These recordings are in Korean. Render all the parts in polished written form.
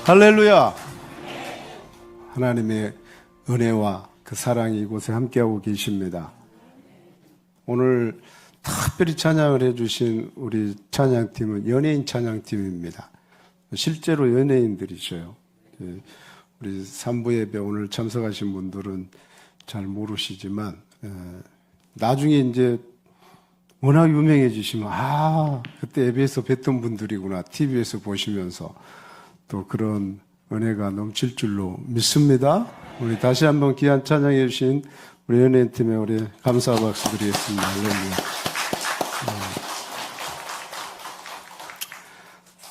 할렐루야! 하나님의 은혜와 그 사랑이 이곳에 함께하고 계십니다. 오늘 특별히 찬양을 해주신 우리 찬양팀은 연예인 찬양팀입니다. 실제로 연예인들이셔요. 우리 3부 예배 오늘 참석하신 분들은 잘 모르시지만 나중에 이제 워낙 유명해지시면 그때 예배에서 뵀던 분들이구나 TV에서 보시면서 또 그런 은혜가 넘칠 줄로 믿습니다. 우리 다시 한번 귀한 찬양해 주신 우리 연예인팀에 우리 감사 박수 드리겠습니다. 할렐루야.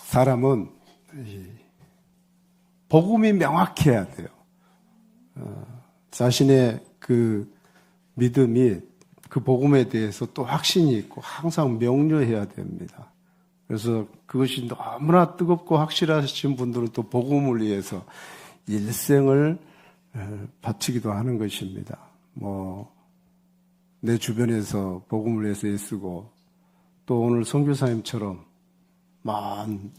사람은 복음이 명확해야 돼요. 자신의 그 믿음이 그 복음에 대해서 또 확신이 있고 항상 명료해야 됩니다. 그래서 그것이 너무나 뜨겁고 확실하신 분들은 또 복음을 위해서 일생을 바치기도 하는 것입니다. 내 주변에서 복음을 위해서 애쓰고 또 오늘 선교사님처럼 먼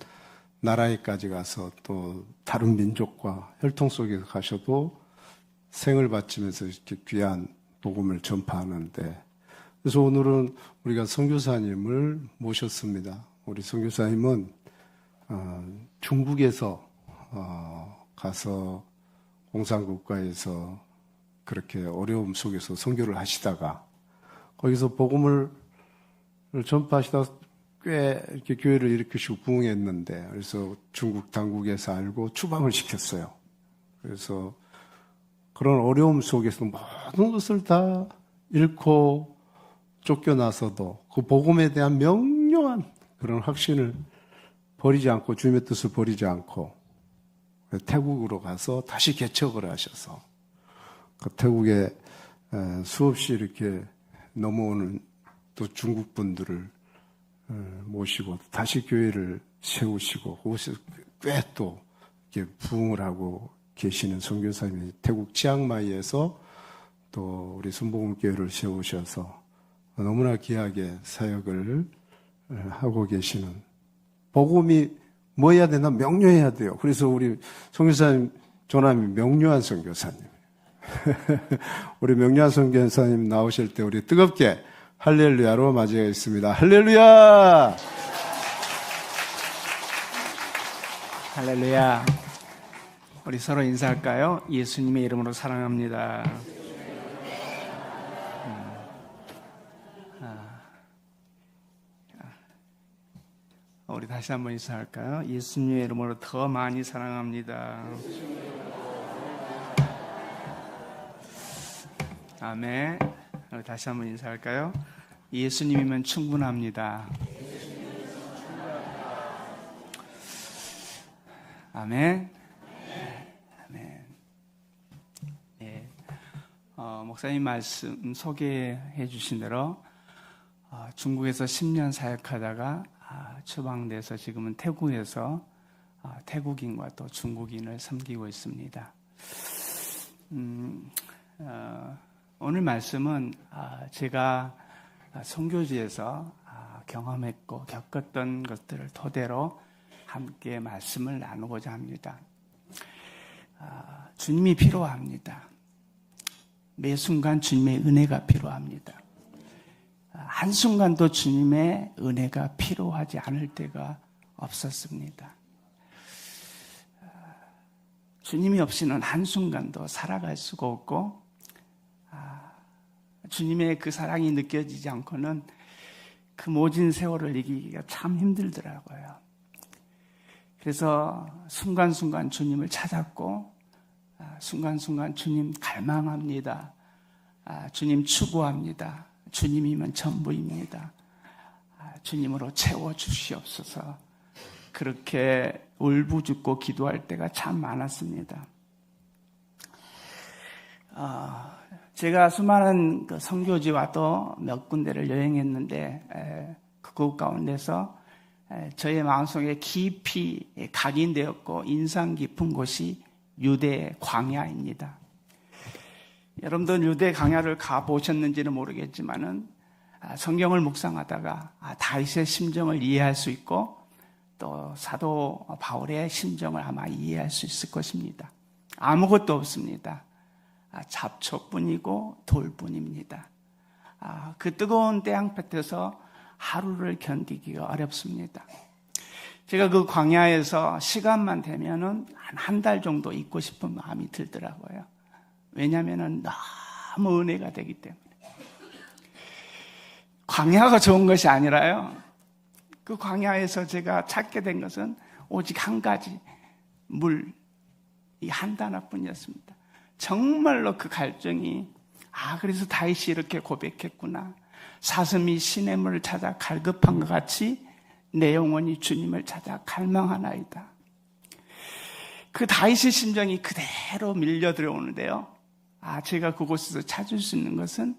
나라에까지 가서 또 다른 민족과 혈통 속에서 가셔도 생을 바치면서 이렇게 귀한 복음을 전파하는데, 그래서 오늘은 우리가 선교사님을 모셨습니다. 우리 선교사님은 중국에서 가서 공산국가에서 그렇게 어려움 속에서 선교를 하시다가 거기서 복음을 전파하시다 꽤 이렇게 교회를 일으키시고 부흥했는데, 그래서 중국 당국에서 알고 추방을 시켰어요. 그래서 그런 어려움 속에서 모든 것을 다 잃고 쫓겨나서도 그 복음에 대한 명료한 그런 확신을 버리지 않고, 주님의 뜻을 버리지 않고 태국으로 가서 다시 개척을 하셔서 그 태국에 수없이 이렇게 넘어오는 또 중국 분들을 모시고 다시 교회를 세우시고 그곳에서 꽤 또 이렇게 부흥을 하고 계시는 선교사님이 태국 치앙마이에서 또 우리 순복음교회를 세우셔서 너무나 귀하게 사역을 하고 계시는, 복음이 뭐 해야 되나? 명료해야 돼요. 그래서 우리 선교사님 조남이 명료한 선교사님. 우리 명료한 선교사님 나오실 때 우리 뜨겁게 할렐루야로 맞이하겠습니다. 할렐루야! 할렐루야. 우리 서로 인사할까요? 예수님의 이름으로 사랑합니다. 우리 다시 한번 인사할까요? 예수님의 이름으로 더 많이 사랑합니다. 아멘. 우리 다시 한번 인사할까요? 예수님이면 충분합니다. 아멘. 아멘. 네. 목사님 말씀 소개해 주신 대로 중국에서 10년 사역하다가 추방돼서 지금은 태국에서 태국인과 또 중국인을 섬기고 있습니다. 오늘 말씀은 제가 선교지에서 경험했고 겪었던 것들을 토대로 함께 말씀을 나누고자 합니다. 주님이 필요합니다. 매 순간 주님의 은혜가 필요합니다. 한순간도 주님의 은혜가 필요하지 않을 때가 없었습니다. 주님이 없이는 한순간도 살아갈 수가 없고, 주님의 그 사랑이 느껴지지 않고는 그 모진 세월을 이기기가 참 힘들더라고요. 그래서 순간순간 주님을 찾았고, 순간순간 주님 갈망합니다. 주님 추구합니다. 주님이면 전부입니다. 주님으로 채워주시옵소서. 그렇게 울부짖고 기도할 때가 참 많았습니다. 제가 수많은 그 선교지와도 몇 군데를 여행했는데 그곳 가운데서 저의 마음속에 깊이 각인되었고 인상 깊은 곳이 유대 광야입니다. 여러분들 유대 광야를 가보셨는지는 모르겠지만은 성경을 묵상하다가 다윗의 심정을 이해할 수 있고 또 사도 바울의 심정을 아마 이해할 수 있을 것입니다. 아무것도 없습니다. 잡초뿐이고 돌뿐입니다. 그 뜨거운 태양볕에서 하루를 견디기가 어렵습니다. 제가 그 광야에서 시간만 되면은 한 달 정도 있고 싶은 마음이 들더라고요. 왜냐하면은 너무 은혜가 되기 때문에. 광야가 좋은 것이 아니라요. 그 광야에서 제가 찾게 된 것은 오직 한 가지, 물, 이 한 단어뿐이었습니다. 정말로 그 갈증이, 그래서 다윗이 이렇게 고백했구나. 사슴이 시냇물을 찾아 갈급한 것 같이 내 영혼이 주님을 찾아 갈망하나이다. 그 다윗의 심정이 그대로 밀려 들어오는데요. 제가 그곳에서 찾을 수 있는 것은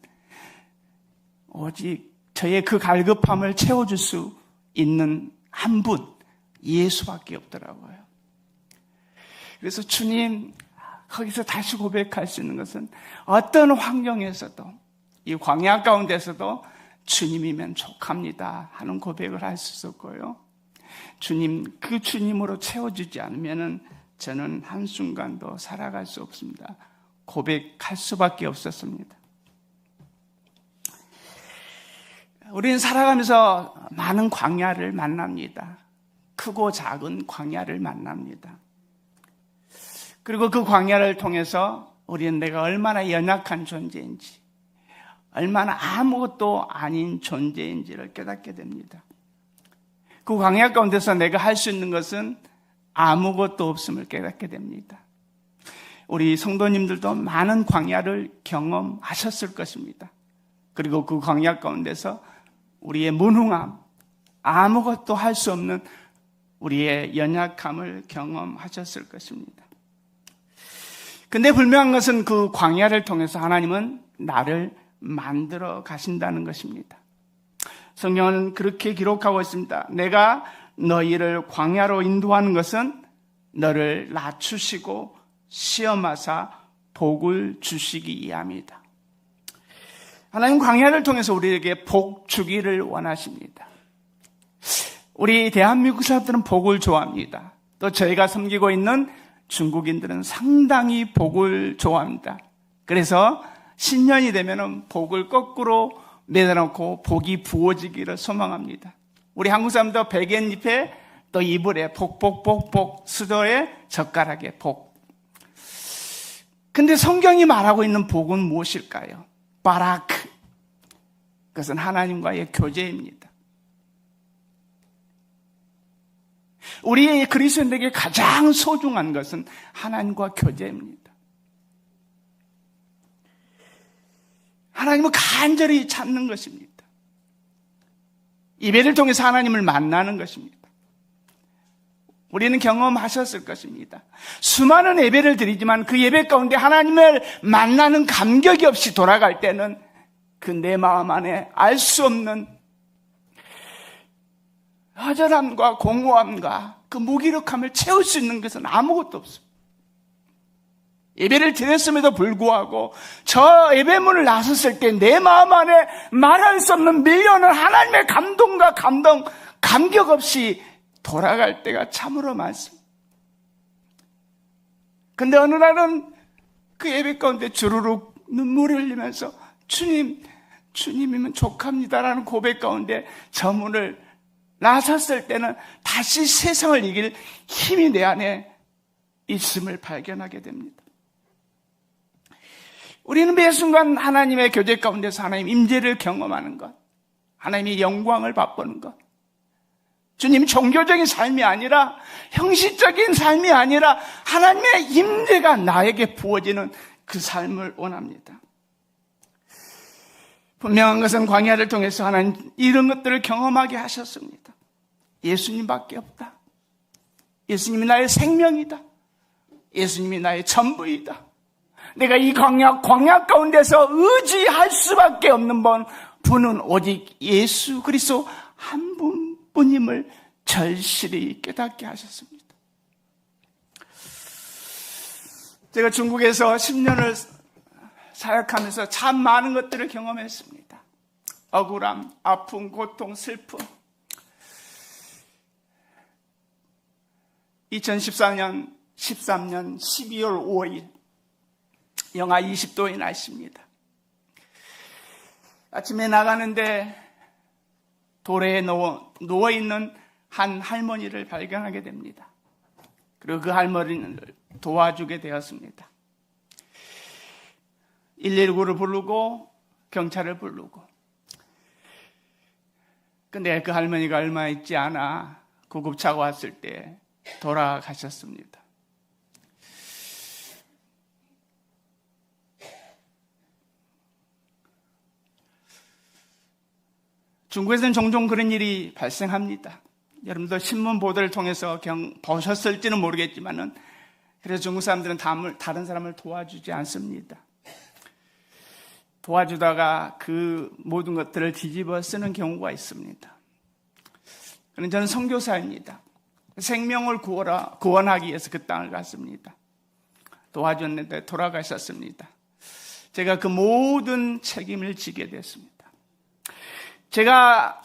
오직 저의 그 갈급함을 채워줄 수 있는 한 분, 예수밖에 없더라고요. 그래서 주님, 거기서 다시 고백할 수 있는 것은 어떤 환경에서도, 이 광야 가운데서도 주님이면 족합니다 하는 고백을 할 수 있었고요. 주님, 그 주님으로 채워주지 않으면 저는 한순간도 살아갈 수 없습니다. 고백할 수밖에 없었습니다. 우리는 살아가면서 많은 광야를 만납니다. 크고 작은 광야를 만납니다. 그리고 그 광야를 통해서 우리는 내가 얼마나 연약한 존재인지, 얼마나 아무것도 아닌 존재인지를 깨닫게 됩니다. 그 광야 가운데서 내가 할 수 있는 것은 아무것도 없음을 깨닫게 됩니다. 우리 성도님들도 많은 광야를 경험하셨을 것입니다. 그리고 그 광야 가운데서 우리의 무능함, 아무것도 할 수 없는 우리의 연약함을 경험하셨을 것입니다. 근데 분명한 것은 그 광야를 통해서 하나님은 나를 만들어 가신다는 것입니다. 성경은 그렇게 기록하고 있습니다. 내가 너희를 광야로 인도하는 것은 너를 낮추시고 시험하사 복을 주시기 위함이다. 하나님 광야를 통해서 우리에게 복 주기를 원하십니다. 우리 대한민국 사람들은 복을 좋아합니다. 또 저희가 섬기고 있는 중국인들은 상당히 복을 좋아합니다. 그래서 신년이 되면 복을 거꾸로 매달아놓고 복이 부어지기를 소망합니다. 우리 한국 사람도 베갯잎에 또 이불에 복복복복, 수저에 젓가락에 복. 근데 성경이 말하고 있는 복은 무엇일까요? 바라크. 그것은 하나님과의 교제입니다. 우리 그리스도인에게 가장 소중한 것은 하나님과 교제입니다. 하나님을 간절히 찾는 것입니다. 예배를 통해서 하나님을 만나는 것입니다. 우리는 경험하셨을 것입니다. 수많은 예배를 드리지만 그 예배 가운데 하나님을 만나는 감격이 없이 돌아갈 때는 그 내 마음 안에 알 수 없는 허전함과 공허함과 그 무기력함을 채울 수 있는 것은 아무것도 없습니다. 예배를 드렸음에도 불구하고 저 예배문을 나섰을 때 내 마음 안에 말할 수 없는 밀려오는 하나님의 감동과 감격 없이 돌아갈 때가 참으로 많습니다. 근데 어느 날은 그 예배 가운데 주르륵 눈물을 흘리면서 주님이면 족합니다라는 고백 가운데 저 문을 나섰을 때는 다시 세상을 이길 힘이 내 안에 있음을 발견하게 됩니다. 우리는 매 순간 하나님의 교제 가운데서 하나님 임재를 경험하는 것, 하나님의 영광을 맛보는 것, 주님 종교적인 삶이 아니라 형식적인 삶이 아니라 하나님의 임재가 나에게 부어지는 그 삶을 원합니다. 분명한 것은 광야를 통해서 하나님 이런 것들을 경험하게 하셨습니다. 예수님밖에 없다. 예수님이 나의 생명이다. 예수님이 나의 전부이다. 내가 이 광야 가운데서 의지할 수밖에 없는 분은 오직 예수 그리스도 한 분뿐임을 절실히 깨닫게 하셨습니다. 제가 중국에서 10년을 사역하면서 참 많은 것들을 경험했습니다. 억울함, 아픔, 고통, 슬픔. 2014년 13년 12월 5일 영하 20도의 날씨입니다. 아침에 나가는데 도로에 누워있는 한 할머니를 발견하게 됩니다. 그리고 그 할머니를 도와주게 되었습니다. 119를 부르고 경찰을 부르고, 근데 그 할머니가 얼마 있지 않아 구급차가 왔을 때 돌아가셨습니다. 중국에서는 종종 그런 일이 발생합니다. 여러분도 신문 보도를 통해서 보셨을지는 모르겠지만은, 그래서 중국 사람들은 다른 사람을 도와주지 않습니다. 도와주다가 그 모든 것들을 뒤집어 쓰는 경우가 있습니다. 그런데 저는 선교사입니다. 생명을 구원하기 위해서 그 땅을 갔습니다. 도와줬는데 돌아가셨습니다. 제가 그 모든 책임을 지게 됐습니다. 제가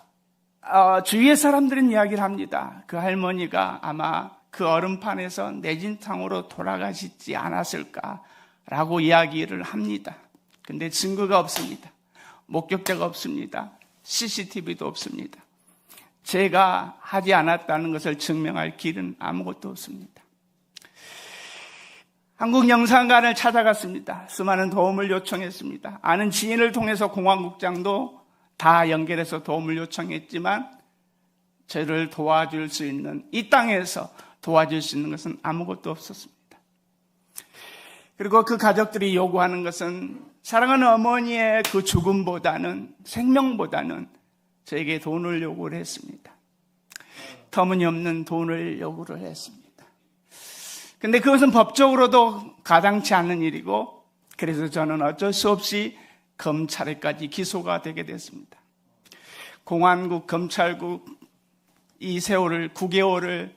주위의 사람들은 이야기를 합니다. 그 할머니가 아마 그 얼음판에서 내진탕으로 돌아가시지 않았을까라고 이야기를 합니다. 근데 증거가 없습니다. 목격자가 없습니다. CCTV도 없습니다. 제가 하지 않았다는 것을 증명할 길은 아무것도 없습니다. 한국 영상관을 찾아갔습니다. 수많은 도움을 요청했습니다. 아는 지인을 통해서 공화국장도 다 연결해서 도움을 요청했지만 저를 도와줄 수 있는, 이 땅에서 도와줄 수 있는 것은 아무것도 없었습니다. 그리고 그 가족들이 요구하는 것은 사랑하는 어머니의 그 죽음보다는, 생명보다는 저에게 돈을 요구를 했습니다. 터무니없는 돈을 요구를 했습니다. 근데 그것은 법적으로도 가당치 않는 일이고, 그래서 저는 어쩔 수 없이 검찰에까지 기소가 되게 됐습니다. 공안국, 검찰국 이 세월을 9개월을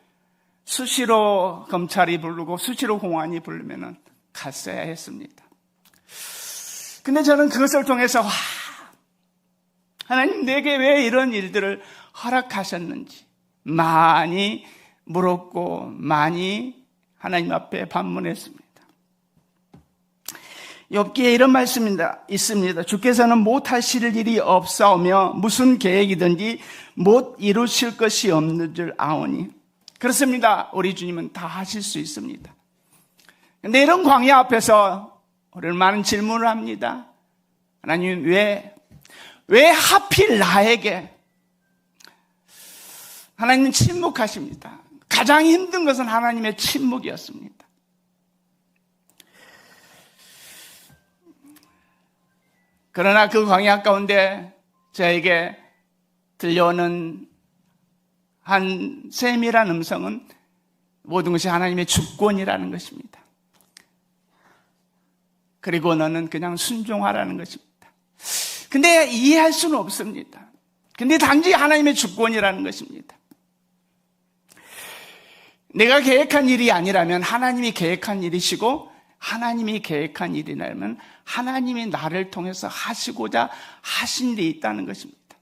수시로 검찰이 부르고 수시로 공안이 부르면은 갔어야 했습니다. 근데 저는 그것을 통해서 하나님 내게 왜 이런 일들을 허락하셨는지 많이 물었고 많이 하나님 앞에 반문했습니다. 욥기에 이런 말씀이 있습니다. 주께서는 못하실 일이 없사오며 무슨 계획이든지 못 이루실 것이 없는 줄 아오니. 그렇습니다. 우리 주님은 다 하실 수 있습니다. 그런데 이런 광야 앞에서 우리는 많은 질문을 합니다. 하나님 왜 하필 나에게? 하나님은 침묵하십니다. 가장 힘든 것은 하나님의 침묵이었습니다. 그러나 그 광야 가운데 저에게 들려오는 한 세밀한 음성은 모든 것이 하나님의 주권이라는 것입니다. 그리고 너는 그냥 순종하라는 것입니다. 근데 이해할 수는 없습니다. 근데 단지 하나님의 주권이라는 것입니다. 내가 계획한 일이 아니라면 하나님이 계획한 일이시고, 하나님이 계획한 일이라면 하나님이 나를 통해서 하시고자 하신 일이 있다는 것입니다.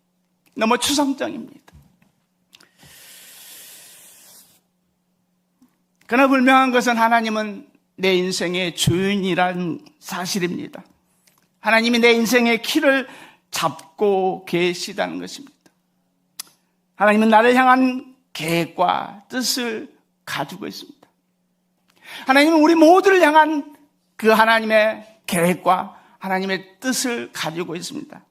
너무 추상적입니다. 그러나 분명한 것은 하나님은 내 인생의 주인이라는 사실입니다. 하나님이 내 인생의 키를 잡고 계시다는 것입니다. 하나님은 나를 향한 계획과 뜻을 가지고 있습니다. 하나님은 우리 모두를 향한 그 하나님의 계획과 하나님의 뜻을 가지고 있습니다.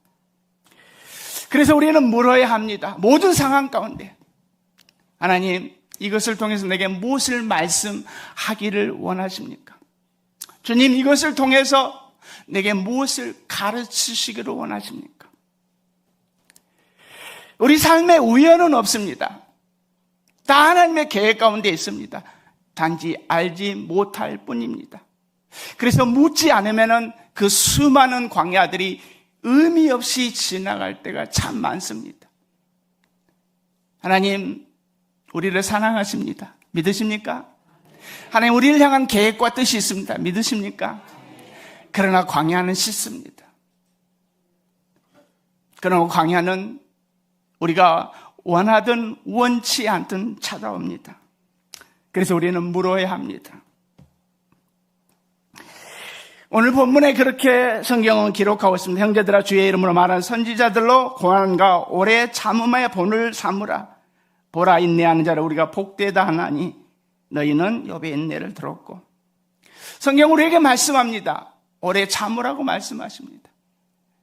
그래서 우리는 물어야 합니다. 모든 상황 가운데 하나님, 이것을 통해서 내게 무엇을 말씀하기를 원하십니까? 주님, 이것을 통해서 내게 무엇을 가르치시기를 원하십니까? 우리 삶에 우연은 없습니다. 다 하나님의 계획 가운데 있습니다. 단지 알지 못할 뿐입니다. 그래서 묻지 않으면 그 수많은 광야들이 의미 없이 지나갈 때가 참 많습니다. 하나님, 우리를 사랑하십니다. 믿으십니까? 하나님, 우리를 향한 계획과 뜻이 있습니다. 믿으십니까? 그러나 광야는 싫습니다. 그러나 광야는 우리가 원하든 원치 않든 찾아옵니다. 그래서 우리는 물어야 합니다. 오늘 본문에 그렇게 성경은 기록하고 있습니다. 형제들아, 주의 이름으로 말하는 선지자들로 고난과 오래 참음의 본을 삼으라. 보라, 인내하는 자를 우리가 복되다 하나니 너희는 욥의 인내를 들었고. 성경 우리에게 말씀합니다. 오래 참으라고 말씀하십니다.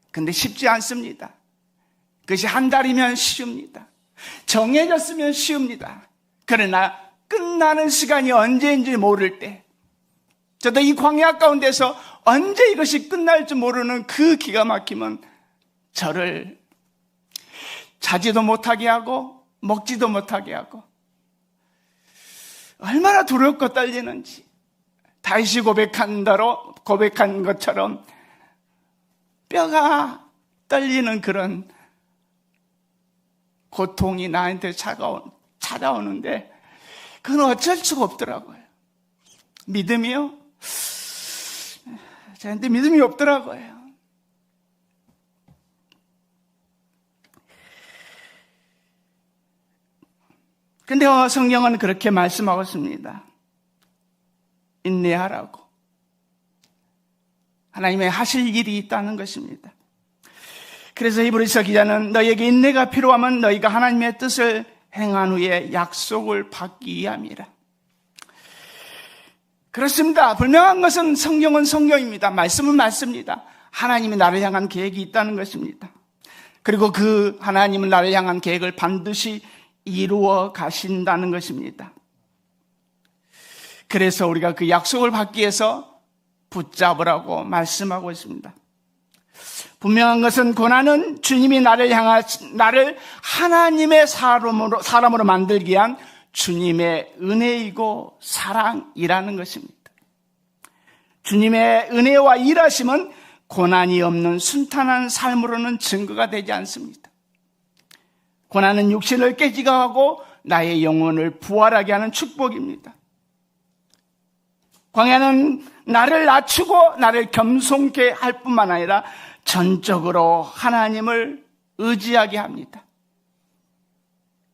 근데 쉽지 않습니다. 그것이 한 달이면 쉬웁니다. 정해졌으면 쉬웁니다. 그러나 끝나는 시간이 언제인지 모를 때, 저도 이 광야 가운데서 언제 이것이 끝날지 모르는 그 기가 막히면 저를 자지도 못하게 하고 먹지도 못하게 하고 얼마나 두렵고 떨리는지, 다윗이 고백한 것처럼 뼈가 떨리는 그런 고통이 나한테 찾아오는데 그건 어쩔 수가 없더라고요. 믿음이요? 저한테 믿음이 없더라고요. 근데 성경은 그렇게 말씀하고 있습니다. 인내하라고. 하나님의 하실 일이 있다는 것입니다. 그래서 히브리서 기자는 너희에게 인내가 필요하면 너희가 하나님의 뜻을 행한 후에 약속을 받기 위함이라. 그렇습니다. 분명한 것은 성경은 성경입니다. 말씀은 말씀입니다. 하나님이 나를 향한 계획이 있다는 것입니다. 그리고 그 하나님은 나를 향한 계획을 반드시 이루어 가신다는 것입니다. 그래서 우리가 그 약속을 받기 위해서 붙잡으라고 말씀하고 있습니다. 분명한 것은 고난은 주님이 나를 하나님의 사람으로 만들기 위한 주님의 은혜이고 사랑이라는 것입니다. 주님의 은혜와 일하심은 고난이 없는 순탄한 삶으로는 증거가 되지 않습니다. 고난은 육신을 깨지게 하고 나의 영혼을 부활하게 하는 축복입니다. 광야는 나를 낮추고 나를 겸손케 할 뿐만 아니라 전적으로 하나님을 의지하게 합니다.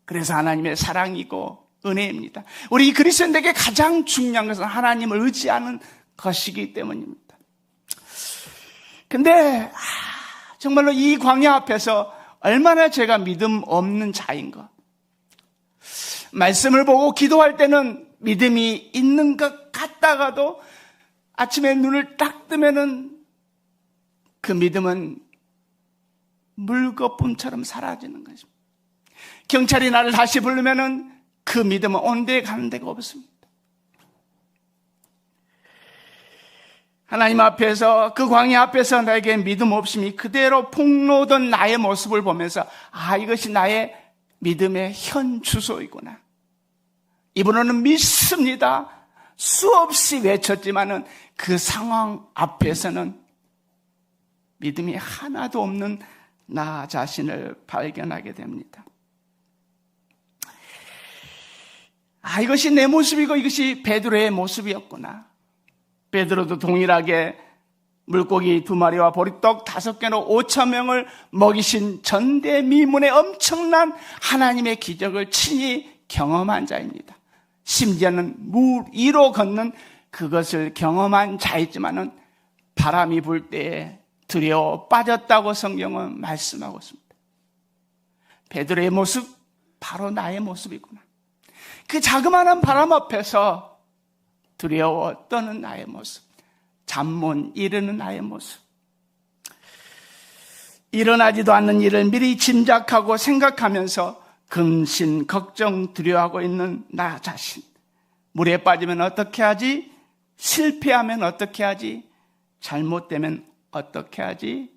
그래서 하나님의 사랑이고 은혜입니다. 우리 그리스도인에게 가장 중요한 것은 하나님을 의지하는 것이기 때문입니다. 근데 정말로 이 광야 앞에서 얼마나 제가 믿음 없는 자인가. 말씀을 보고 기도할 때는 믿음이 있는 것 같다가도 아침에 눈을 딱 뜨면은 그 믿음은 물거품처럼 사라지는 것입니다. 경찰이 나를 다시 부르면은 그 믿음은 온 데에 가는 데가 없습니다. 하나님 앞에서, 그 광야 앞에서 나에게 믿음 없음이 그대로 폭로된 나의 모습을 보면서 이것이 나의 믿음의 현 주소이구나. 이번에는 믿습니다. 수없이 외쳤지만은 그 상황 앞에서는 믿음이 하나도 없는 나 자신을 발견하게 됩니다. 이것이 내 모습이고 이것이 베드로의 모습이었구나. 베드로도 동일하게 물고기 2마리와 보리떡 5개로 5,000명을 먹이신 전대미문의 엄청난 하나님의 기적을 친히 경험한 자입니다. 심지어는 물 위로 걷는 그것을 경험한 자이지만은 바람이 불 때에 두려워 빠졌다고 성경은 말씀하고 있습니다. 베드로의 모습, 바로 나의 모습이구나. 그 자그마한 바람 앞에서 두려워 떠는 나의 모습, 잠 못 이루는 나의 모습, 일어나지도 않는 일을 미리 짐작하고 생각하면서 근심, 걱정, 두려워하고 있는 나 자신. 물에 빠지면 어떻게 하지? 실패하면 어떻게 하지? 잘못되면 어떻게 하지?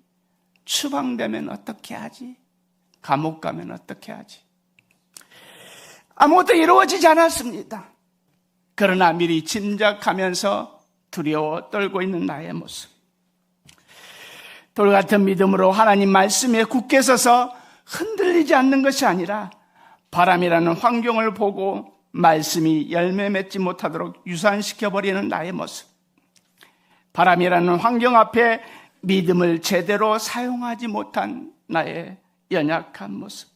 추방되면 어떻게 하지? 감옥 가면 어떻게 하지? 아무것도 이루어지지 않았습니다. 그러나 미리 짐작하면서 두려워 떨고 있는 나의 모습. 돌같은 믿음으로 하나님 말씀에 굳게 서서 흔들리지 않는 것이 아니라 바람이라는 환경을 보고 말씀이 열매 맺지 못하도록 유산시켜버리는 나의 모습. 바람이라는 환경 앞에 믿음을 제대로 사용하지 못한 나의 연약한 모습.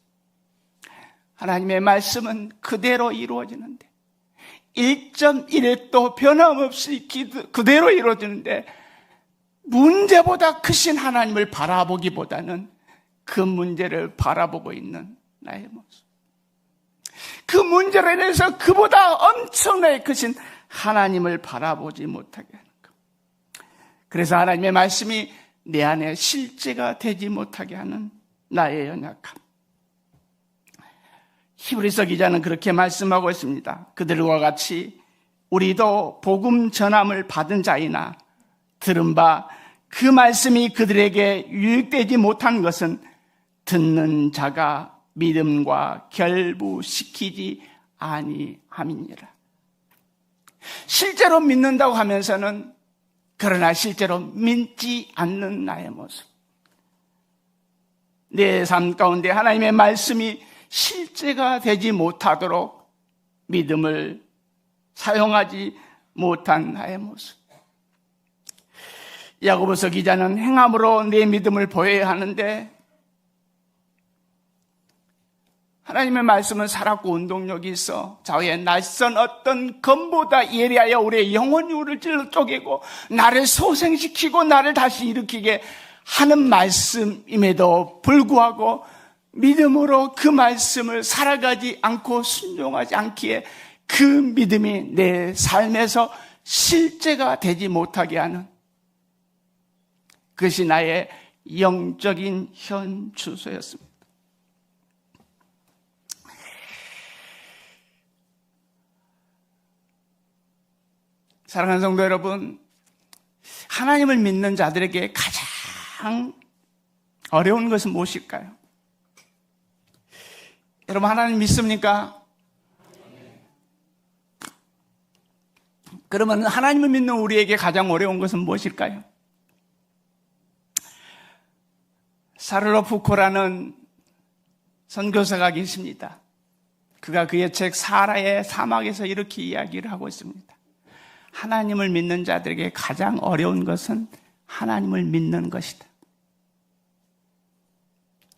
하나님의 말씀은 그대로 이루어지는데 1.1획도 변함없이 그대로 이루어지는데 문제보다 크신 하나님을 바라보기보다는 그 문제를 바라보고 있는 나의 모습. 그 문제로 인해서 그보다 엄청나게 크신 하나님을 바라보지 못하게 하는 것. 그래서 하나님의 말씀이 내 안에 실제가 되지 못하게 하는 나의 연약함. 히브리서 기자는 그렇게 말씀하고 있습니다. 그들과 같이 우리도 복음 전함을 받은 자이나 들은 바 그 말씀이 그들에게 유익되지 못한 것은 듣는 자가 믿음과 결부시키지 아니함이니라. 실제로 믿는다고 하면서는 그러나 실제로 믿지 않는 나의 모습. 내 삶 가운데 하나님의 말씀이 실제가 되지 못하도록 믿음을 사용하지 못한 나의 모습. 야고보서 기자는 행함으로 내 믿음을 보여야 하는데 하나님의 말씀은 살았고 운동력이 있어 좌우에 낯선 어떤 검보다 예리하여 우리의 영혼을 찔러 쪼개고 나를 소생시키고 나를 다시 일으키게 하는 말씀임에도 불구하고 믿음으로 그 말씀을 살아가지 않고 순종하지 않기에 그 믿음이 내 삶에서 실제가 되지 못하게 하는 그것이 나의 영적인 현주소였습니다. 사랑하는 성도 여러분, 하나님을 믿는 자들에게 가장 어려운 것은 무엇일까요? 여러분, 하나님 믿습니까? 그러면 하나님을 믿는 우리에게 가장 어려운 것은 무엇일까요? 사르로 푸코라는 선교사가 계십니다. 그가 그의 책 사라의 사막에서 이렇게 이야기를 하고 있습니다. 하나님을 믿는 자들에게 가장 어려운 것은 하나님을 믿는 것이다.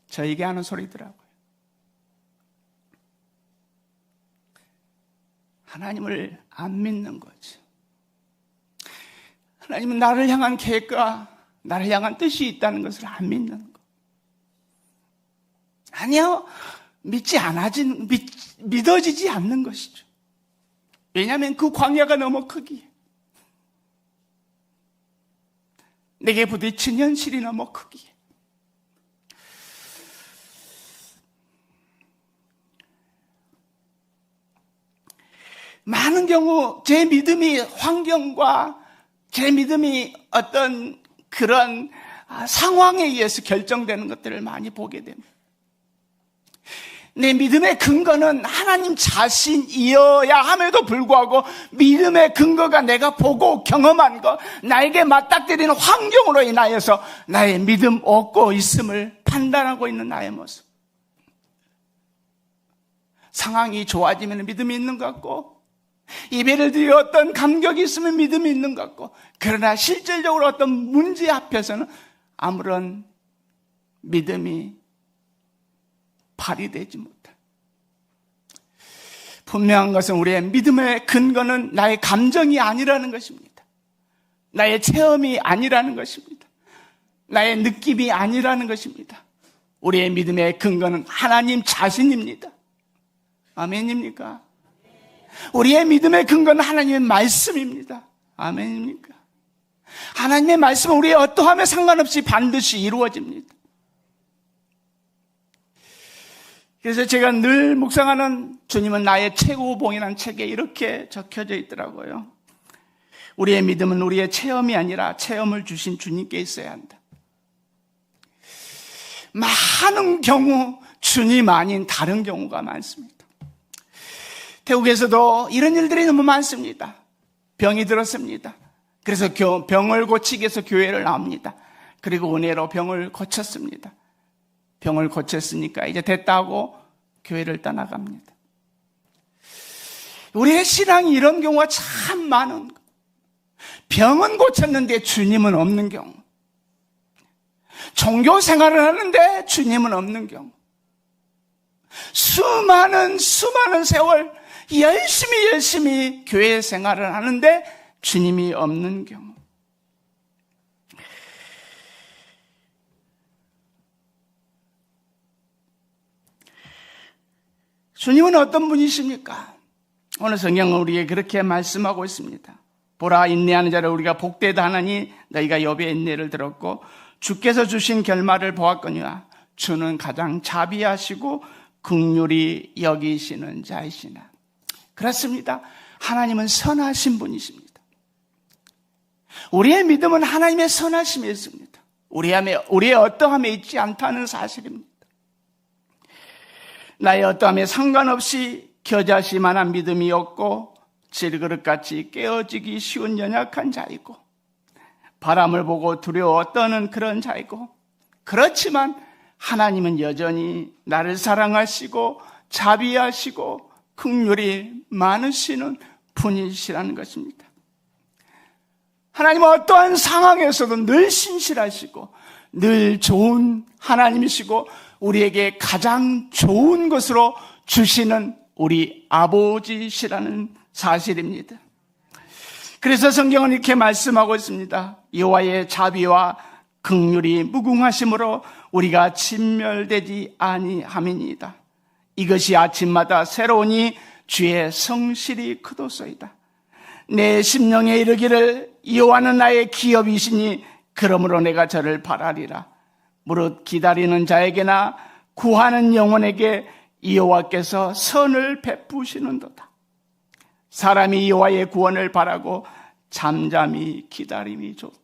저에게 하는 소리더라고요. 하나님을 안 믿는 거죠. 하나님은 나를 향한 계획과 나를 향한 뜻이 있다는 것을 안 믿는 거. 아니요, 믿어지지 않는 것이죠. 왜냐하면 그 광야가 너무 크기에 내게 부딪힌 현실이 너무 크기에 많은 경우 제 믿음이 환경과 제 믿음이 어떤 그런 상황에 의해서 결정되는 것들을 많이 보게 됩니다. 내 믿음의 근거는 하나님 자신이어야 함에도 불구하고 믿음의 근거가 내가 보고 경험한 것, 나에게 맞닥뜨리는 환경으로 인하여서 나의 믿음 얻고 있음을 판단하고 있는 나의 모습. 상황이 좋아지면 믿음이 있는 것 같고, 예배를 드려 어떤 감격이 있으면 믿음이 있는 것 같고, 그러나 실질적으로 어떤 문제 앞에서는 아무런 믿음이 발휘되지 못한. 분명한 것은 우리의 믿음의 근거는 나의 감정이 아니라는 것입니다. 나의 체험이 아니라는 것입니다. 나의 느낌이 아니라는 것입니다. 우리의 믿음의 근거는 하나님 자신입니다. 아멘입니까? 우리의 믿음의 근거는 하나님의 말씀입니다. 아멘입니까? 하나님의 말씀은 우리의 어떠함에 상관없이 반드시 이루어집니다. 그래서 제가 늘 묵상하는 주님은 나의 최고봉이라는 책에 이렇게 적혀져 있더라고요. 우리의 믿음은 우리의 체험이 아니라 체험을 주신 주님께 있어야 한다. 많은 경우 주님 아닌 다른 경우가 많습니다. 태국에서도 이런 일들이 너무 많습니다. 병이 들었습니다. 그래서 병을 고치기 위해서 교회를 나옵니다. 그리고 은혜로 병을 고쳤습니다. 병을 고쳤으니까 이제 됐다고 교회를 떠나갑니다. 우리의 신앙이 이런 경우가 참 많은 거. 병은 고쳤는데 주님은 없는 경우. 종교 생활을 하는데 주님은 없는 경우. 수많은 세월 열심히 교회 생활을 하는데 주님이 없는 경우. 주님은 어떤 분이십니까? 오늘 성경은 우리에게 그렇게 말씀하고 있습니다. 보라, 인내하는 자를 우리가 복되다 하나니 너희가 욥의 인내를 들었고 주께서 주신 결말을 보았거니와 주는 가장 자비하시고 긍휼히 여기시는 자이시나. 그렇습니다. 하나님은 선하신 분이십니다. 우리의 믿음은 하나님의 선하심에 있습니다. 우리의 어떠함에 있지 않다는 사실입니다. 나의 어떠함에 상관없이 겨자씨만한 믿음이 없고 질그릇같이 깨어지기 쉬운 연약한 자이고 바람을 보고 두려워 떠는 그런 자이고, 그렇지만 하나님은 여전히 나를 사랑하시고 자비하시고 긍휼이 많으시는 분이시라는 것입니다. 하나님은 어떠한 상황에서도 늘 신실하시고 늘 좋은 하나님이시고 우리에게 가장 좋은 것으로 주시는 우리 아버지시라는 사실입니다. 그래서 성경은 이렇게 말씀하고 있습니다. 여호와의 자비와 긍휼이 무궁하심으로 우리가 진멸되지 아니함이니이다. 이것이 아침마다 새로우니 주의 성실이 크도소이다. 내 심령에 이르기를 여호와는 나의 기업이시니 그러므로 내가 저를 바라리라. 무릇 기다리는 자에게나 구하는 영혼에게 여호와께서 선을 베푸시는도다. 사람이 여호와의 구원을 바라고 잠잠히 기다림이 좋도록.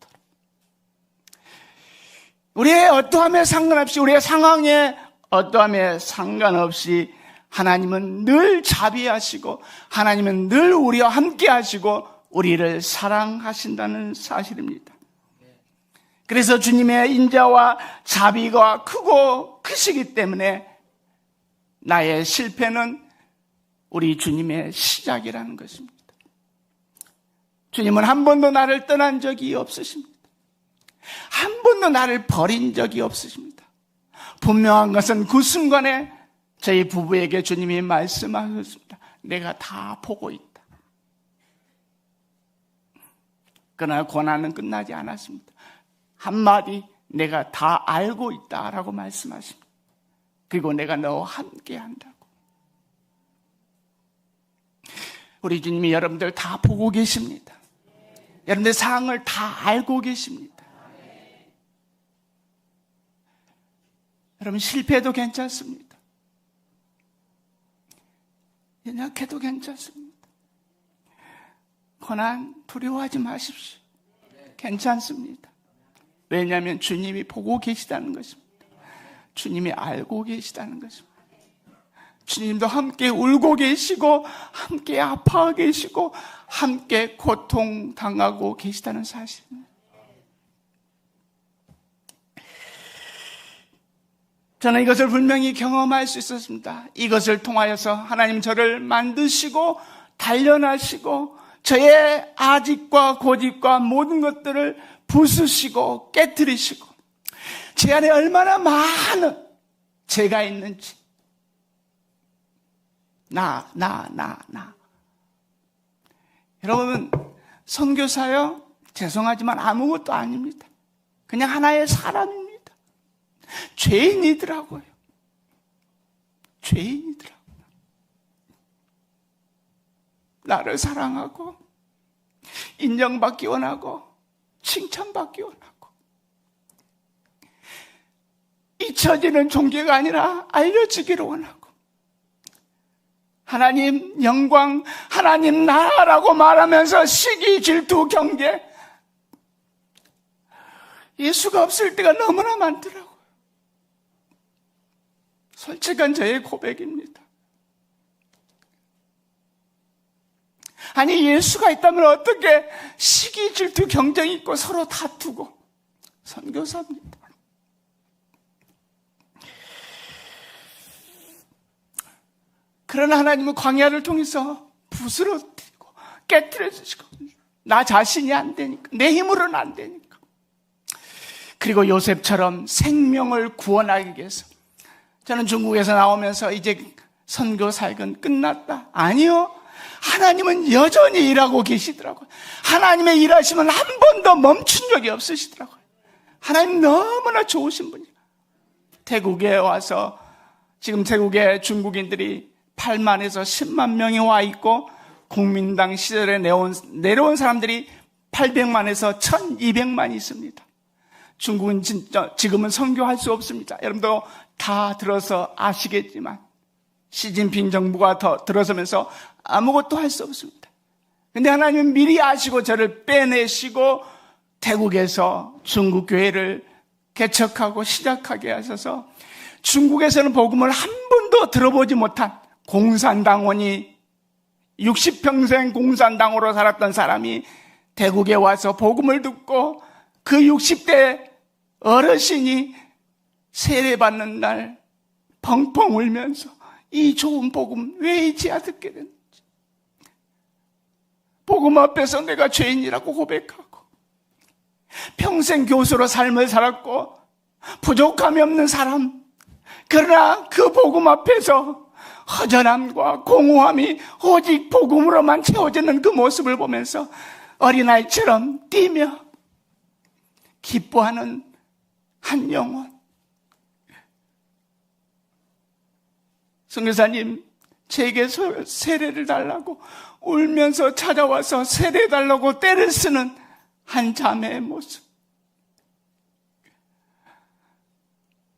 우리의 어떠함에 상관없이, 우리의 상황에 어떠함에 상관없이 하나님은 늘 자비하시고 하나님은 늘 우리와 함께 하시고 우리를 사랑하신다는 사실입니다. 그래서 주님의 인자와 자비가 크고 크시기 때문에 나의 실패는 우리 주님의 시작이라는 것입니다. 주님은 한 번도 나를 떠난 적이 없으십니다. 한 번도 나를 버린 적이 없으십니다. 분명한 것은 그 순간에 저희 부부에게 주님이 말씀하셨습니다. 내가 다 보고 있다. 그러나 고난은 끝나지 않았습니다. 한마디, 내가 다 알고 있다라고 말씀하십니다. 그리고 내가 너와 함께 한다고. 우리 주님이 여러분들 다 보고 계십니다. 여러분들 상황을 다 알고 계십니다. 여러분, 실패해도 괜찮습니다. 연약해도 괜찮습니다. 고난 두려워하지 마십시오. 괜찮습니다. 왜냐하면 주님이 보고 계시다는 것입니다. 주님이 알고 계시다는 것입니다. 주님도 함께 울고 계시고 함께 아파하고 계시고 함께 고통당하고 계시다는 사실입니다. 저는 이것을 분명히 경험할 수 있었습니다. 이것을 통하여서 하나님 저를 만드시고 단련하시고 저의 아집과 고집과 모든 것들을 부수시고 깨뜨리시고 제 안에 얼마나 많은 죄가 있는지 나. 여러분, 선교사요? 죄송하지만 아무것도 아닙니다. 그냥 하나의 사람입니다. 죄인이더라고요. 죄인이더라고요. 나를 사랑하고 인정받기 원하고 칭찬받기 원하고 잊혀지는 종교가 아니라 알려지기를 원하고 하나님 영광, 하나님 나라라고 말하면서 시기, 질투, 경계, 예수가 없을 때가 너무나 많더라고요. 솔직한 저의 고백입니다. 아니, 예수가 있다면 어떻게 시기, 질투, 경쟁이 있고 서로 다투고. 선교사입니다. 그러나 하나님은 광야를 통해서 부스러뜨리고 깨뜨려 주시고 나 자신이 안 되니까, 내 힘으로는 안 되니까. 그리고 요셉처럼 생명을 구원하기 위해서 저는 중국에서 나오면서 이제 선교 사역은 끝났다. 아니요. 하나님은 여전히 일하고 계시더라고요. 하나님의 일하심은 한 번도 멈춘 적이 없으시더라고요. 하나님 너무나 좋으신 분이에요. 태국에 와서 지금 태국에 중국인들이 8만에서 10만 명이 와 있고 국민당 시절에 내려온 사람들이 800만에서 1200만 있습니다. 중국은 진짜 지금은 선교할 수 없습니다. 여러분도 다 들어서 아시겠지만 시진핑 정부가 더 들어서면서 아무것도 할 수 없습니다. 근데 하나님은 미리 아시고 저를 빼내시고 태국에서 중국 교회를 개척하고 시작하게 하셔서 중국에서는 복음을 한 번도 들어보지 못한 공산당원이 60평생 공산당으로 살았던 사람이 태국에 와서 복음을 듣고 그 60대 어르신이 세례받는 날 펑펑 울면서 이 좋은 복음 왜 이제야 듣게 됐는지, 복음 앞에서 내가 죄인이라고 고백하고 평생 교수로 삶을 살았고 부족함이 없는 사람, 그러나 그 복음 앞에서 허전함과 공허함이 오직 복음으로만 채워지는 그 모습을 보면서 어린아이처럼 뛰며 기뻐하는 한 영혼. 선교사님, 제게 세례를 달라고 울면서 찾아와서 세례 달라고 떼를 쓰는 한 자매의 모습.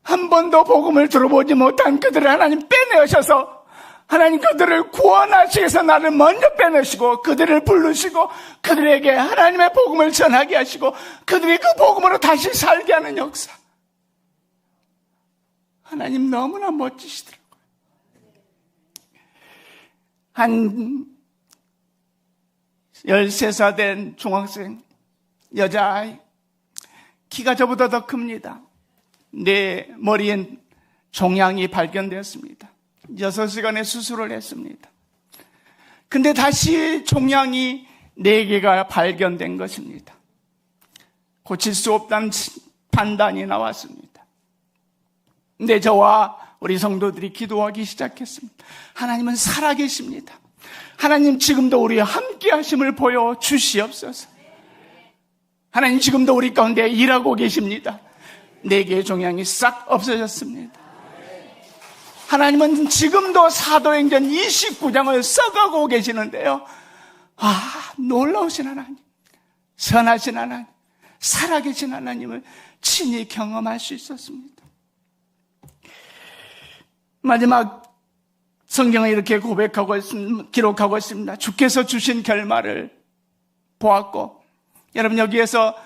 한 번도 복음을 들어보지 못한 그들을 하나님 빼내셔서 하나님 그들을 구원하시기 위해서 나를 먼저 빼내시고 그들을 부르시고 그들에게 하나님의 복음을 전하게 하시고 그들이 그 복음으로 다시 살게 하는 역사. 하나님 너무나 멋지시더라고요. 한 13살 된 중학생 여자아이, 키가 저보다 더 큽니다. 내 머리엔 종양이 발견되었습니다. 6시간의 수술을 했습니다. 근데 다시 종양이 4개가 발견된 것입니다. 고칠 수 없다는 판단이 나왔습니다. 근데 저와 우리 성도들이 기도하기 시작했습니다. 하나님은 살아계십니다. 하나님 지금도 우리와 함께 하심을 보여주시옵소서. 하나님 지금도 우리 가운데 일하고 계십니다. 4개의 종양이 싹 없어졌습니다. 하나님은 지금도 사도행전 29장을 써가고 계시는데요. 놀라우신 하나님, 선하신 하나님, 살아계신 하나님을 친히 경험할 수 있었습니다. 마지막 성경은 이렇게 기록하고 있습니다. 주께서 주신 결말을 보았고, 여러분 여기에서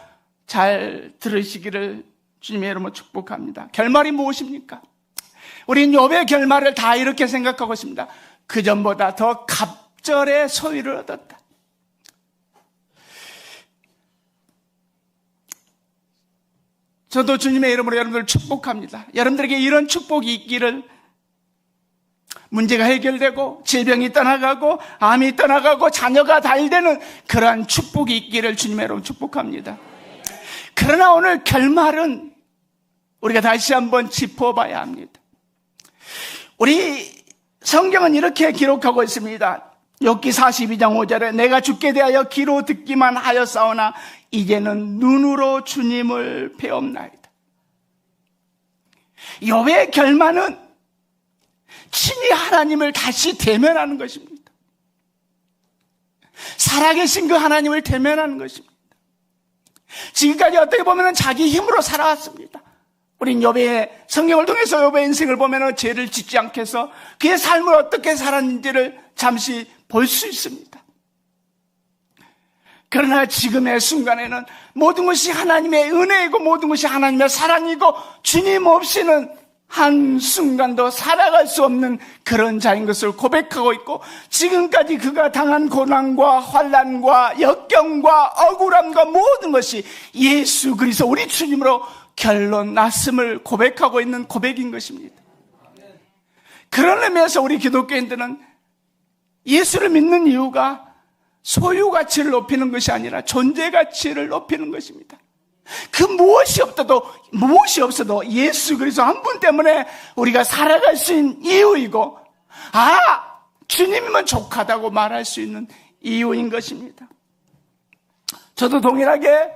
잘 들으시기를 주님의 이름으로 축복합니다. 결말이 무엇입니까? 우린 욥의 결말을 다 이렇게 생각하고 있습니다. 그전보다 더 갑절의 소유를 얻었다. 저도 주님의 이름으로 여러분들을 축복합니다. 여러분들에게 이런 축복이 있기를, 문제가 해결되고 질병이 떠나가고 암이 떠나가고 자녀가 잘 되는 그러한 축복이 있기를 주님의 이름으로 축복합니다. 그러나 오늘 결말은 우리가 다시 한번 짚어봐야 합니다. 우리 성경은 이렇게 기록하고 있습니다. 욥기 42장 5절에 내가 주께 대하여 귀로 듣기만 하였사오나 이제는 눈으로 주님을 배옵나이다. 욥의 결말은 친히 하나님을 다시 대면하는 것입니다. 살아계신 그 하나님을 대면하는 것입니다. 지금까지 어떻게 보면 자기 힘으로 살아왔습니다. 우린 욥의 성경을 통해서 욥의 인생을 보면 죄를 짓지 않게 해서 그의 삶을 어떻게 살았는지를 잠시 볼 수 있습니다. 그러나 지금의 순간에는 모든 것이 하나님의 은혜이고 모든 것이 하나님의 사랑이고 주님 없이는 한순간도 살아갈 수 없는 그런 자인 것을 고백하고 있고, 지금까지 그가 당한 고난과 환난과 역경과 억울함과 모든 것이 예수 그리스도 우리 주님으로 결론 났음을 고백하고 있는 고백인 것입니다. 그런 의미에서 우리 기독교인들은 예수를 믿는 이유가 소유 가치를 높이는 것이 아니라 존재 가치를 높이는 것입니다. 그 무엇이 없어도 예수 그리스도 한 분 때문에 우리가 살아갈 수 있는 이유이고, 주님이면 족하다고 말할 수 있는 이유인 것입니다. 저도 동일하게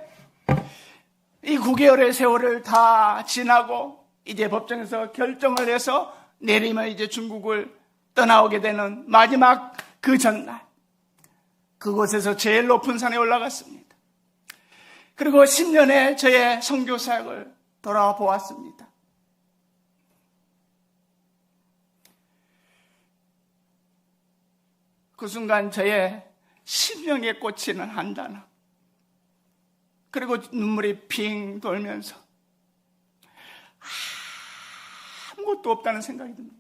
이 9개월의 세월을 다 지나고 이제 법정에서 결정을 해서 내리면 이제 중국을 떠나오게 되는 마지막 그 전날, 그곳에서 제일 높은 산에 올라갔습니다. 그리고 10년의 저의 선교 사역을 돌아보았습니다. 그 순간 저의 심령에 꽂히는 한 단어, 그리고 눈물이 핑 돌면서 아무것도 없다는 생각이 듭니다.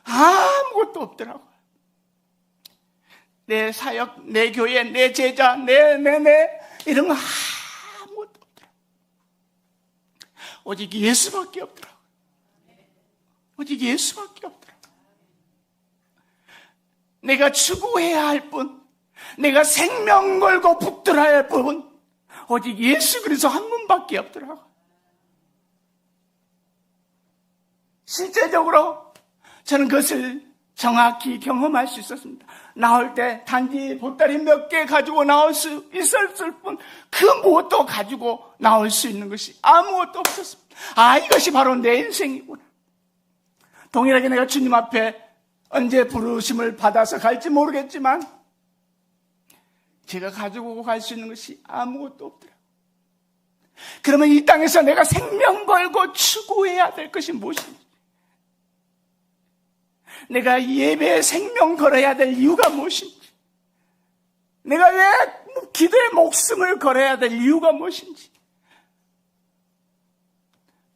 아무것도 없더라고요. 내 사역, 내 교회, 내 제자, 내 이런 거 아무것도 없더라고요. 오직 예수밖에 없더라고요. 오직 예수밖에 없더라고요. 내가 추구해야 할 분, 내가 생명 걸고 붙들어야 할 분, 오직 예수 그리스도 한 분밖에 없더라고요. 실제적으로 저는 그것을 정확히 경험할 수 있었습니다. 나올 때 단지 보따리 몇 개 가지고 나올 수 있었을 뿐 그 무엇도 가지고 나올 수 있는 것이 아무것도 없었습니다. 이것이 바로 내 인생이구나. 동일하게 내가 주님 앞에 언제 부르심을 받아서 갈지 모르겠지만 제가 가지고 갈 수 있는 것이 아무것도 없더라고요. 그러면 이 땅에서 내가 생명 걸고 추구해야 될 것이 무엇인지, 내가 예배에 생명 걸어야 될 이유가 무엇인지, 내가 왜 기도에 목숨을 걸어야 될 이유가 무엇인지,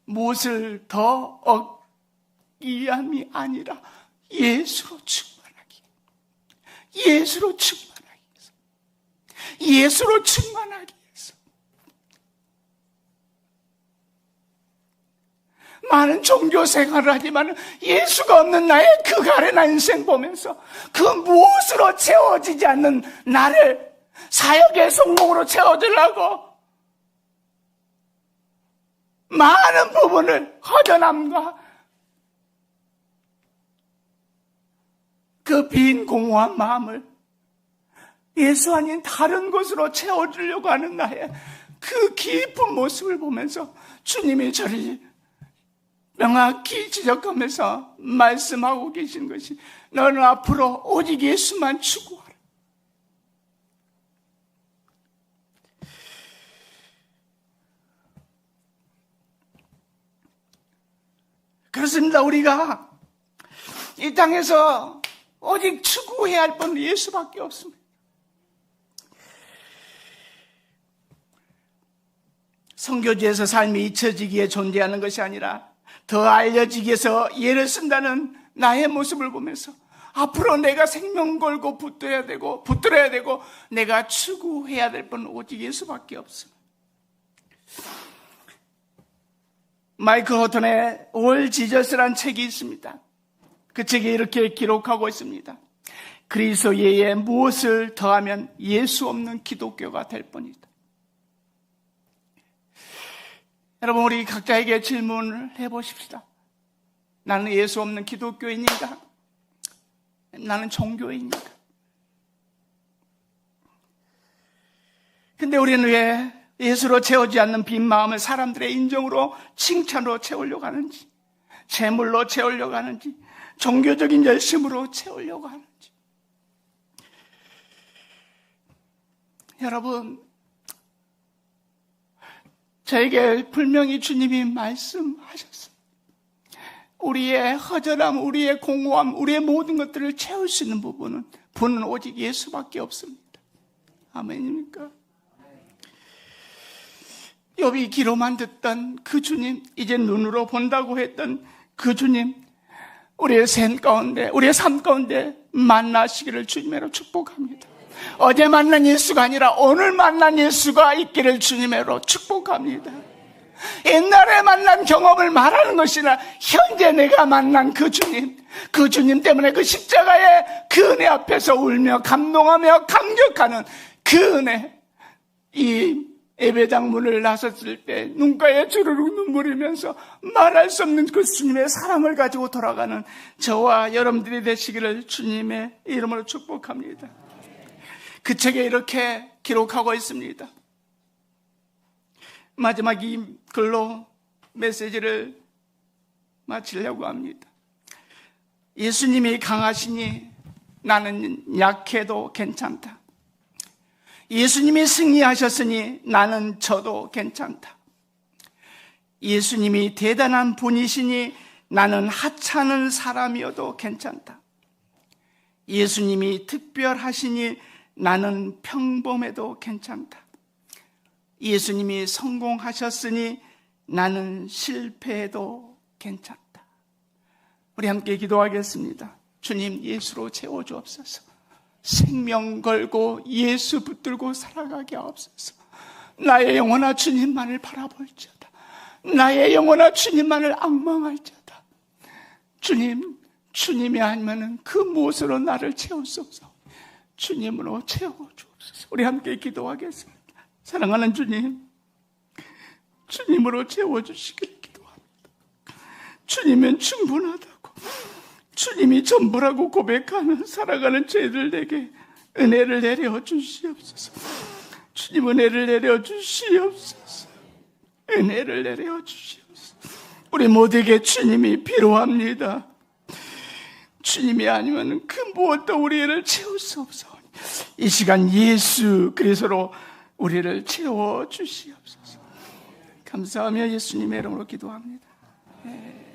무엇을 더 얻기 위함이 아니라 예수로 충만하기, 예수로 충만하기 위해서, 예수로 충만하기 위해서. 많은 종교 생활을 하지만 예수가 없는 나의 그 가련한 인생 보면서 그 무엇으로 채워지지 않는 나를 사역의 성공으로 채워주려고 많은 부분을 허전함과 그 빈 공허한 마음을 예수 아닌 다른 것으로 채워주려고 하는 나의 그 깊은 모습을 보면서 주님이 저를 명확히 지적하면서 말씀하고 계신 것이, 너는 앞으로 오직 예수만 추구하라. 그렇습니다. 우리가 이 땅에서 오직 추구해야 할 분은 예수밖에 없습니다. 선교지에서 삶이 잊혀지기에 존재하는 것이 아니라 더 알려지기 위해서 예를 쓴다는 나의 모습을 보면서 앞으로 내가 생명 걸고 붙들어야 되고 내가 추구해야 될 분은 오직 예수밖에 없습니다. 마이클 호턴의 올 지저스란 책이 있습니다. 그 책에 이렇게 기록하고 있습니다. 그리스도 예에 무엇을 더하면 예수 없는 기독교가 될 뿐이다. 여러분, 우리 각자에게 질문을 해보십시다. 나는 예수 없는 기독교인인가? 나는 종교인인가? 근데 우리는 왜 예수로 채우지 않는 빈 마음을 사람들의 인정으로, 칭찬으로 채우려고 하는지, 재물로 채우려고 하는지, 종교적인 열심으로 채우려고 하는지. 여러분, 저에게 분명히 주님이 말씀하셨어요. 우리의 허전함, 우리의 공허함, 우리의 모든 것들을 채울 수 있는 분은 오직 예수밖에 없습니다. 아멘입니까? 욥이 귀로만 듣던 그 주님, 이제 눈으로 본다고 했던 그 주님, 우리의 삶 가운데 만나시기를 주님으로 축복합니다. 어제 만난 예수가 아니라 오늘 만난 예수가 있기를 주님으로 축복합니다. 옛날에 만난 경험을 말하는 것이나 현재 내가 만난 그 주님 때문에 그 십자가의 그 은혜 앞에서 울며 감동하며 감격하는 그 은혜, 이 예배당 문을 나섰을 때 눈가에 주르륵 눈물이면서 말할 수 없는 그 주님의 사랑을 가지고 돌아가는 저와 여러분들이 되시기를 주님의 이름으로 축복합니다. 그 책에 이렇게 기록하고 있습니다. 마지막 이 글로 메시지를 마치려고 합니다. 예수님이 강하시니 나는 약해도 괜찮다. 예수님이 승리하셨으니 나는 져도 괜찮다. 예수님이 대단한 분이시니 나는 하찮은 사람이어도 괜찮다. 예수님이 특별하시니 나는 평범해도 괜찮다. 예수님이 성공하셨으니 나는 실패해도 괜찮다. 우리 함께 기도하겠습니다. 주님, 예수로 채워주옵소서. 생명 걸고 예수 붙들고 살아가게 하옵소서. 나의 영혼아 주님만을 바라볼지어다. 나의 영혼아 주님만을 앙망할지어다. 주님, 주님이 아니면 그 무엇으로 나를 채울 수 없어. 주님으로 채워주옵소서. 우리 함께 기도하겠습니다. 사랑하는 주님, 주님으로 채워주시길 기도합니다. 주님은 충분하다고, 주님이 전부라고 고백하는 살아가는 죄들에게 은혜를 내려 주시옵소서. 주님, 은혜를 내려 주시옵소서. 은혜를 내려 주시옵소서. 우리 모두에게 주님이 필요합니다. 주님이 아니면 그 무엇도 우리를 채울 수 없사오니 이 시간 예수 그리스도로 우리를 채워 주시옵소서. 감사하며 예수님의 이름으로 기도합니다. 네.